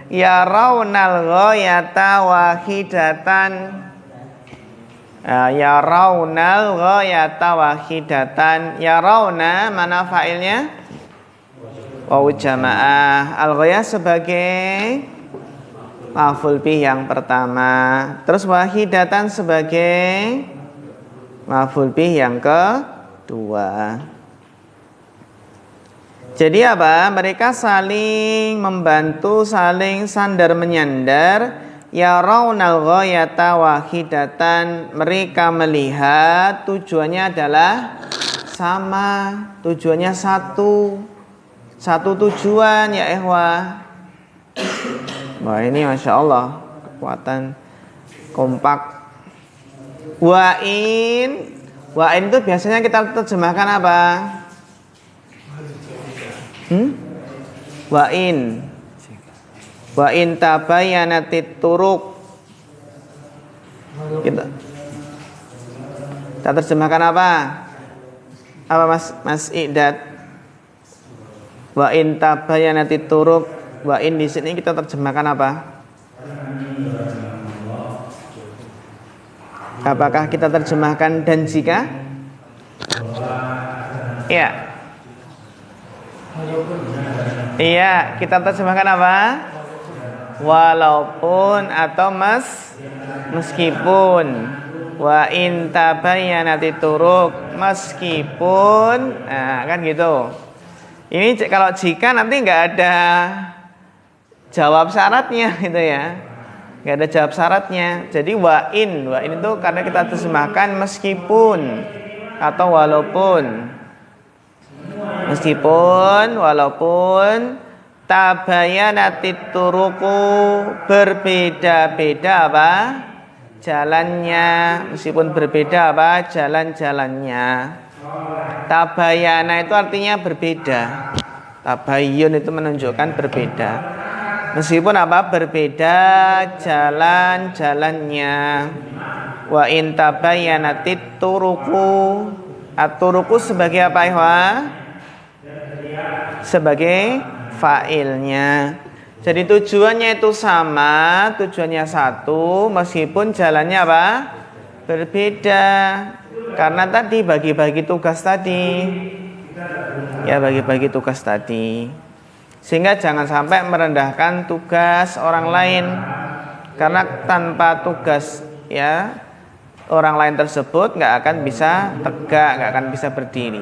Ya raunal ghayata wahidatan. Ya raunal ghayata wahidatan. Ya rauna mana fa'ilnya? Wawu jamaah. Al-ghayah sebagai maf'ul bih yang pertama. Terus wahidatan sebagai maf'ul bih yang kedua. Jadi apa? Mereka saling membantu, saling sandar menyandar. Ya raunal ghayata wahidatan. Mereka melihat tujuannya adalah sama, tujuannya satu tujuan ya ikhwah. Wah ini Masya Allah kekuatan kompak. Wa'in itu biasanya kita terjemahkan apa? Wa'in tabayyanatit turuq. Kita terjemahkan apa? Apa Mas Iqdad? Wa'in tabayyanatit turuq. Wa'in di sini kita terjemahkan apa? Apakah kita terjemahkan dan jika? Iya. Iya, kita terjemahkan apa? Walaupun atau meskipun. Wa in tabayyanati turuq, meskipun. Nah, kan gitu. Ini kalau jika nanti nggak ada jawab syaratnya gitu ya. Nggak ada jawab syaratnya. Jadi wa in itu karena kita terjemahkan meskipun atau walaupun. Meskipun, walaupun tabayyanatit turuqu, berbeda-beda apa? Jalannya. Meskipun berbeda apa? Jalan-jalannya. Tabayyana itu artinya berbeda. Tabayyun itu menunjukkan berbeda. Meskipun apa? Berbeda jalan-jalannya. Wa in tabayyanatit turuqu. At-turuqu sebagai apa ikhwah? Sebagai fa'ilnya. Jadi tujuannya itu sama, tujuannya satu, meskipun jalannya apa? Berbeda. Karena tadi bagi-bagi tugas tadi. Ya bagi-bagi tugas tadi. Sehingga jangan sampai merendahkan tugas orang lain. Karena tanpa tugas ya orang lain tersebut nggak akan bisa tegak, nggak akan bisa berdiri.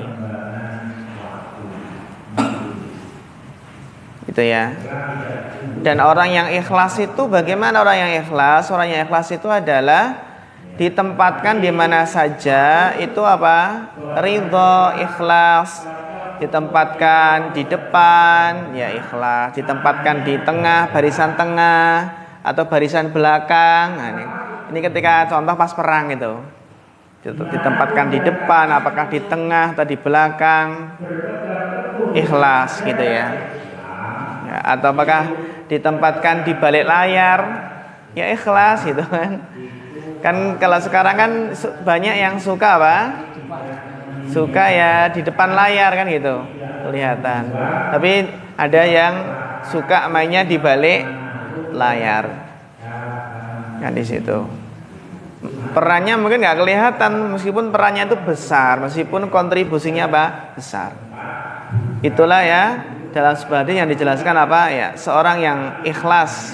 Itu ya. Dan orang yang ikhlas itu bagaimana orang yang ikhlas? Orang yang ikhlas itu adalah ditempatkan di mana saja itu apa? Ridho, ikhlas. Ditempatkan di depan, ya ikhlas. Ditempatkan di tengah, barisan tengah atau barisan belakang. Nah, ini ketika contoh pas perang itu. Ditempatkan di depan, apakah di tengah atau di belakang? Ikhlas gitu ya. Atau apakah ditempatkan di balik layar, ya ikhlas gitu kan. Kan kalau sekarang kan banyak yang suka apa? Suka ya di depan layar kan gitu, kelihatan. Tapi ada yang suka mainnya di balik layar. Kan di situ. Perannya mungkin nggak kelihatan, meskipun perannya itu besar, meskipun kontribusinya apa? Besar. Itulah ya. Dalam sebuah hadis yang dijelaskan apa ya, seorang yang ikhlas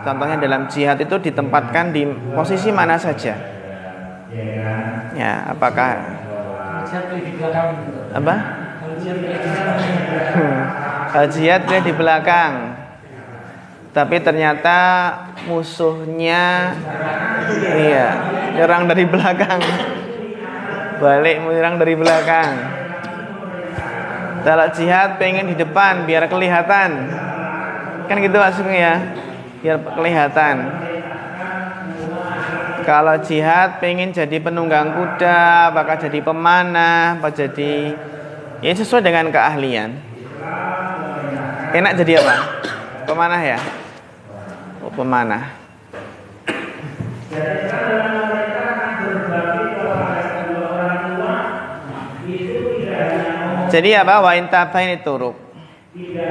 contohnya dalam jihad itu ditempatkan di posisi mana saja ya, apakah apa kalau jihad dia di belakang tapi ternyata musuhnya nyerang dari belakang, balik menyerang dari belakang. Kalau jihad pengen di depan biar kelihatan, kan gitu maksudnya ya, biar kelihatan. Kalau jihad pengen jadi penunggang kuda, apakah jadi pemanah, apa jadi ya sesuai dengan keahlian. Enak jadi apa? Pemanah ya? Oh, pemanah. Jadi apa? Wa intabaini turuk.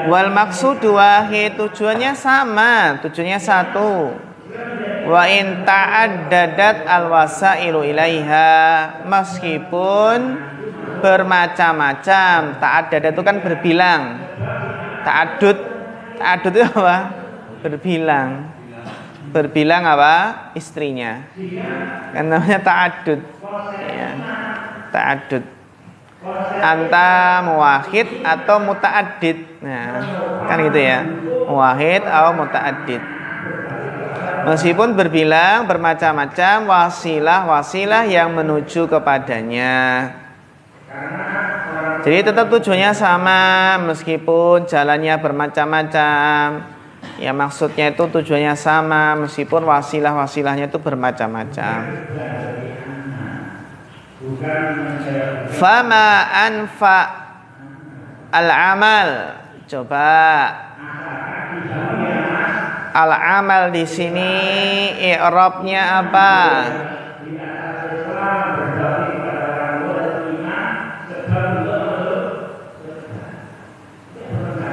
Wal maksudu wahid, tujuannya sama, tujuannya satu. Wa in ta'addadat al wasailu ilaiha, meskipun bermacam-macam. Ta'addadat itu kan berbilang. Ta'addud itu apa? Berbilang. Berbilang apa? Istrinya. Kan namanya ta'addud. Ya. Ta'addud. Anta muwahid atau muta'addid. Nah, kan gitu ya. Muwahid atau muta'addid. Meskipun berbilang, bermacam-macam wasilah yang menuju kepadanya. Jadi tetap tujuannya sama meskipun jalannya bermacam-macam. Ya maksudnya itu tujuannya sama meskipun wasilahnya itu bermacam-macam. Fama anfa al-amal. Coba al-amal di sini i'rabnya apa?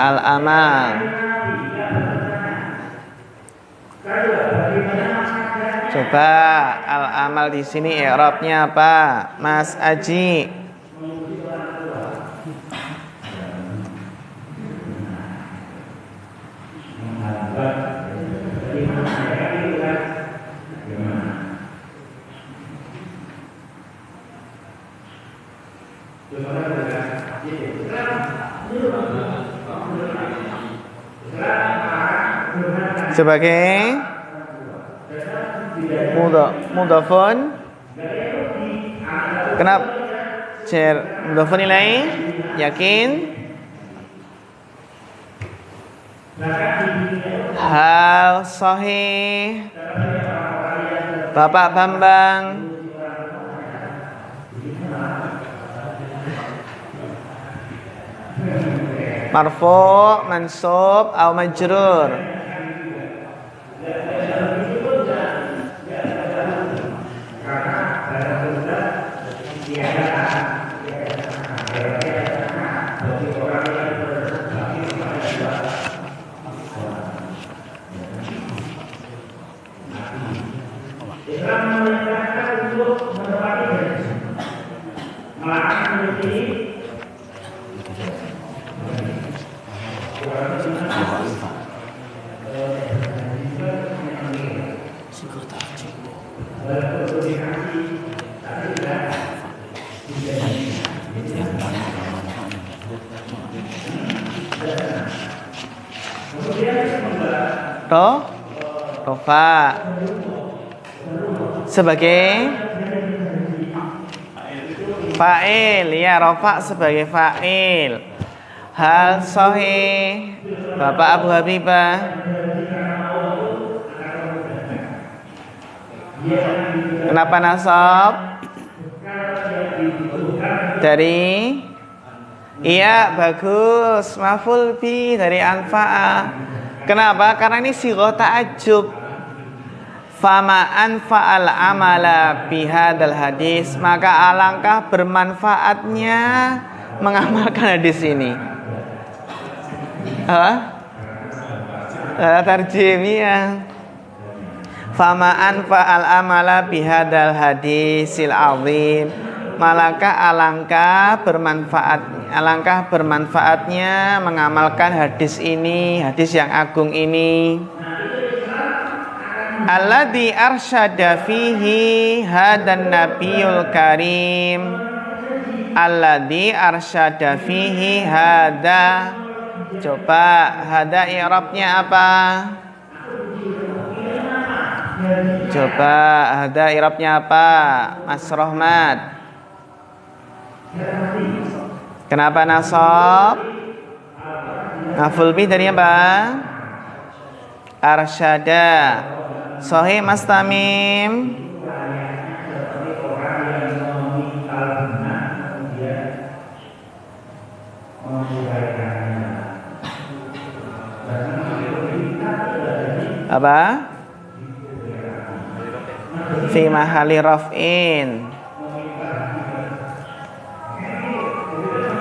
Al-amal. Coba al-amal di sini i'rabnya apa? Mas Aji. Sebagai mudhafun. Kenapa? Mudhafun ilaih. Yakin? Hal sahih. Bapak Bambang. Marfu', mansub, atau majrur. Rofa sebagai fa'il, ya, rofa sebagai fa'il. Hal sahih. Bapak Abu Habibah. Kenapa nasab? Dari, iya, bagus, maf'ul bi dari anfa'a. Kenapa? Karena ini sighah ta'ajjub. Fama anfa'al amala bihadal hadis, maka alangkah bermanfaatnya mengamalkan hadis ini. Tarjimiyah. Fama anfa'al amala bihadal hadisil azim, maka alangkah bermanfaatnya mengamalkan hadis ini, hadis yang agung ini. Alladzi arsyada fihi hadan nabiyul karim. Alladzi arsyada fihi hada. Coba hada i'rabnya apa? Coba hada i'rabnya apa? Mas Rohmat. Kenapa nasab? Maf'ul bih dari apa? Arsyada. Sahih Mas Tamim. Apa? Fi mahali raf'in.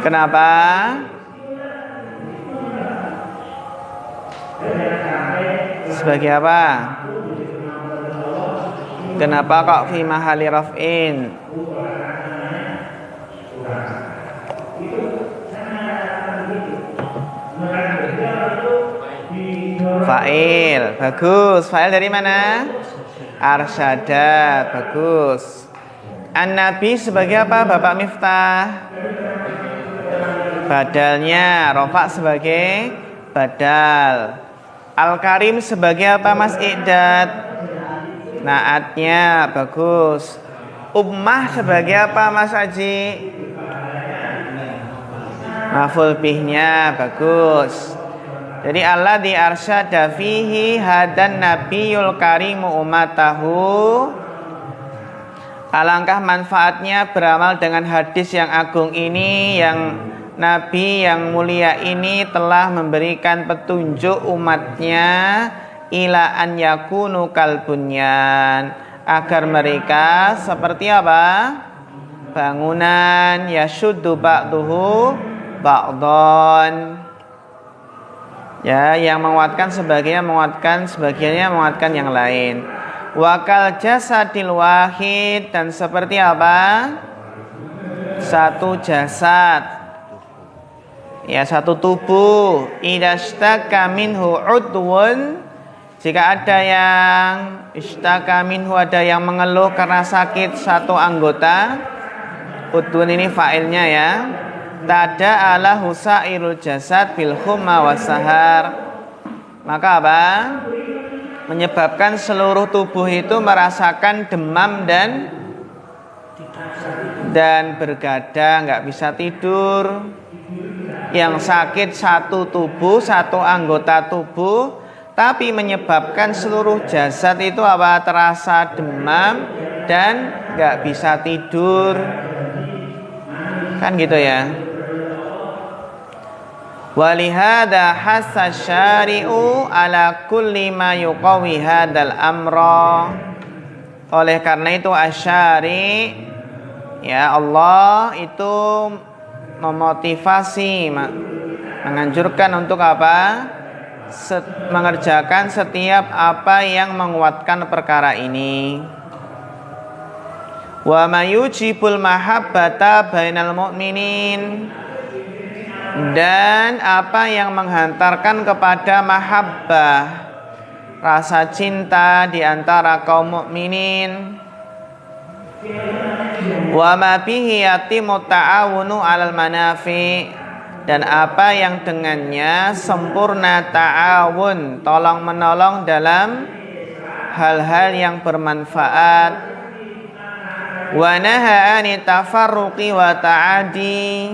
Kenapa? Sebagai apa? Kenapa kok fi mahali raf'in? Fa'il. Bagus. Fa'il dari mana? Arsyada. Bagus. An-Nabi sebagai apa Bapak Miftah? Badalnya. Rofa sebagai badal. Al-Karim sebagai apa Mas Iqdad? Naatnya. Bagus. Ummah sebagai apa Mas Aji? Maf'ul bihnya. Bagus. Jadi alladzi arsyada fihi hadan nabiyul karimu ummatahu. Alangkah manfaatnya beramal dengan hadis yang agung ini, yang Nabi yang mulia ini telah memberikan petunjuk umatnya ila an yakunu kalbunyan, agar mereka seperti apa? Bangunan yashuddu ba'duhu ba'don. Ya, yang menguatkan sebagiannya menguatkan yang lain. Wakal jasadil wahid, dan seperti apa? Satu jasad. Ya, satu tubuh. Idastaka minhu udwun, jika ada yang istaka minhu, ada yang mengeluh karena sakit satu anggota. Udwun ini fa'ilnya ya. Tada ala husairul jasad bil humma wasahar, maka apa? Menyebabkan seluruh tubuh itu merasakan demam dan bergadang, nggak bisa tidur. Yang sakit satu tubuh, satu anggota tubuh, tapi menyebabkan seluruh jasad itu apa? Terasa demam dan nggak bisa tidur, kan gitu ya. Walihada hassa syari'u ala kulli ma yuqawi hadal amra. Oleh karena itu asyari, ya Allah itu memotivasi, menganjurkan untuk apa? Mengerjakan setiap apa yang menguatkan perkara ini. Wa mayujibul mahabbata bainal mu'minin, dan apa yang menghantarkan kepada mahabbah, rasa cinta di antara kaum mukminin. Wa ma bihi yatimu ta'awunu 'alal manafi, dan apa yang dengannya sempurna ta'awun, tolong menolong dalam hal-hal yang bermanfaat. Wa naha 'ani tafarruqi wa ta'adi,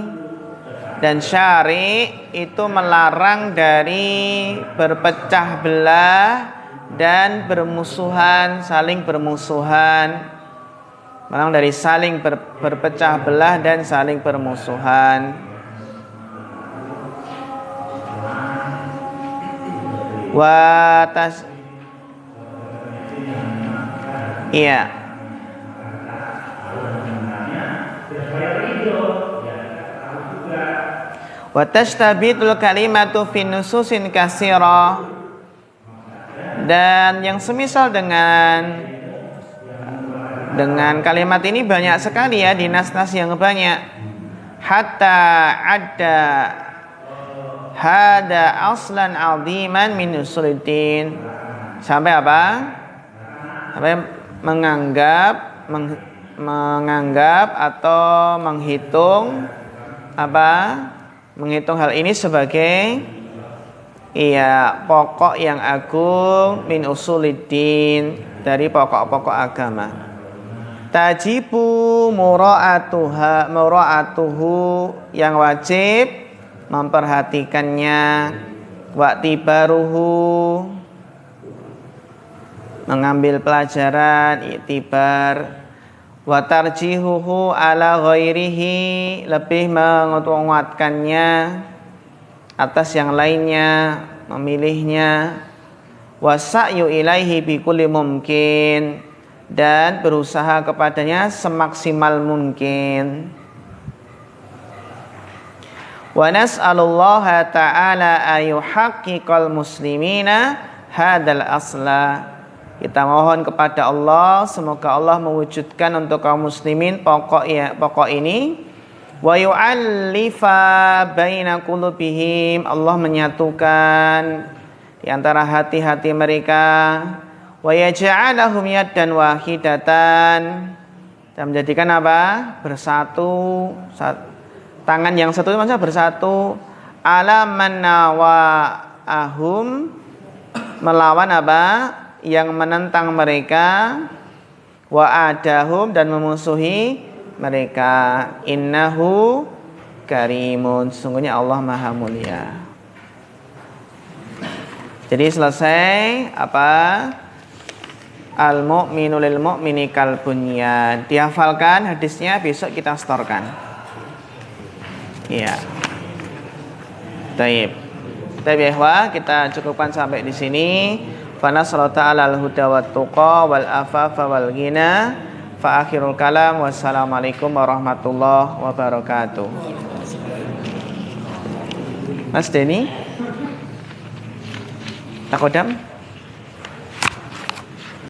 dan syari itu melarang dari berpecah belah dan bermusuhan, saling bermusuhan. Melarang dari saling berpecah belah dan saling bermusuhan. Iya. Wa tashtabitul kalimatu fi nususin katsira, dan yang semisal dengan kalimat ini banyak sekali ya di nas-nas yang banyak. Hatta ada hada aslan aziman min usuluddin, sampai apa? Sampai menganggap atau menghitung apa? Menghitung hal ini sebagai pokok yang agung min usuluddin, dari pokok-pokok agama. Tajibu mura'atuhu, yang wajib memperhatikannya. Wa'tibaruhu, mengambil pelajaran, iktibar. Wa tarjihuhu ala ghairihi, lebih menguatkannya atas yang lainnya, memilihnya. Wa sa'yu ilaihi bi kulli mumkin, dan berusaha kepadanya semaksimal mungkin. Wa nas'alullaha ta'ala ayuhaqqiqal muslimina hadzal asla. Kita mohon kepada Allah semoga Allah mewujudkan untuk kaum muslimin pokok ini. Wa yu'allifa baina qulubihim, Allah menyatukan di antara hati-hati mereka. Wa yaj'alahum yaddan wahidatan, dan menjadikan apa? Bersatu. Tangan yang satu itu maksudnya bersatu. Ala man nawa'ahum, melawan apa? Yang menentang mereka. Wa adahum, dan memusuhi mereka. Innahu karimun, sesungguhnya Allah maha mulia. Jadi selesai apa? Al-mu'minu lil mu'mini kal bunyan. Dihafalkan hadisnya, besok kita setorkan. Iya. Baik. Baik ya, kita cukupkan sampai di sini. Fa nasrata ta'ala al-huda wat tuqa wal afafa wal ghina. Fa akhirul kalam, wassalamualaikum warahmatullahi wabarakatuh. Mas Denny, takodam.